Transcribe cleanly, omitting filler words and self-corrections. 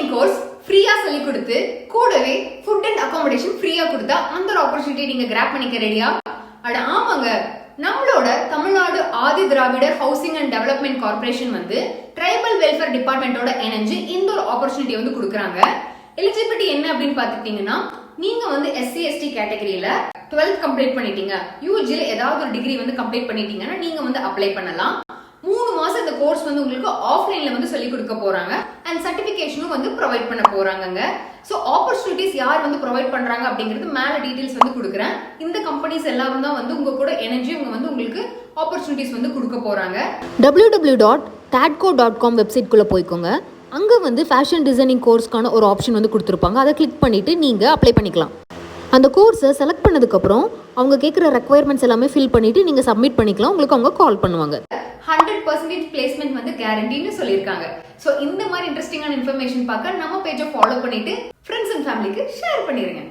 Designing course ஃப்ரீயா சொல்லி கொடுத்து கூடவே ஃபுட் அண்ட் அகாமடேஷன் ஃப்ரீயா கொடுத்தா அந்த ஒரு ஆப்பர்ச்சுனிட்டி நீங்க கிராப் பண்ணிக்க ரெடியா? அட ஆமாங்க, நம்மளோட Tamil Nadu Adi Dravidar housing and development corporation வந்து ட்ரைபல் வெல்ஃபேர் டிபார்ட்மெண்டோட இணைஞ்சு இந்த ஒரு ஆப்பர்ச்சுனிட்டி வந்து கொடுக்குறாங்க. எலிஜிபிலிட்டி என்ன அப்படின்னு பாத்துக்கிட்டீங்கன்னா, நீங்க வந்து SC ST கேட்டகரியில 12th கம்ப்ளீட் பண்ணிட்டீங்க, யூஜில ஏதாவது ஒரு டிகிரி வந்து கம்ப்ளீட் பண்ணிட்டீங்கன்னா நீங்க வந்து அப்ளை பண்ணலாம். 3 மாசம் இந்த கோர்ஸ் வந்து உங்களுக்கு ஆஃப்லைன்ல வந்து சொல்லி கொடுக்க போறாங்க அண்ட் சர்டிபிகேஷனும் வந்து ப்ரொவைட் பண்ண போறாங்க. சோ ஆப்பர்ச்சுனிட்டிஸ் யார் வந்து ப்ரொவைட் பண்றாங்க அப்படிங்கிறது மேல டீடைல்ஸ் வந்து கொடுக்குறேன். இந்த கம்பெனிஸ் எல்லாரும் தான் வந்து உங்க கூட எனர்ஜி வந்து உங்களுக்கு ஆப்பர்ச்சுனிட்டிஸ் வந்து கொடுக்க போறாங்க. www.tadco.com வெப்சைட் குள்ள போய்க்கோங்க. அங்க வந்து ஃபேஷன் டிசைனிங் கோர்ஸ்க்கான ஒரு ஆப்ஷன் வந்து கொடுத்துருப்பாங்க. அதை கிளிக் பண்ணிட்டு நீங்க அப்ளை பண்ணிக்கலாம். அந்த கோர்ஸை செலக்ட் பண்ணதுக்கப்புறம் அவங்க கேட்குற ரெக்குவயர்மெண்ட்ஸ் எல்லாமே ஃபில் பண்ணிட்டு நீங்க சப்மிட் பண்ணிக்கலாம். உங்களுக்கு அவங்க கால் பண்ணுவாங்க. 100% பிளேஸ்மெண்ட் வந்து கேரண்டின்னு சொல்லியிருக்காங்க. சோ இந்த மாதிரி இன்ட்ரெஸ்டிங்கான இன்ஃபர்மேஷன் பார்க்க நம்ம பேஜை ஃபாலோ பண்ணிட்டு ஃப்ரெண்ட்ஸ் அண்ட் ஃபேமிலிக்கு ஷேர் பண்ணிருங்க.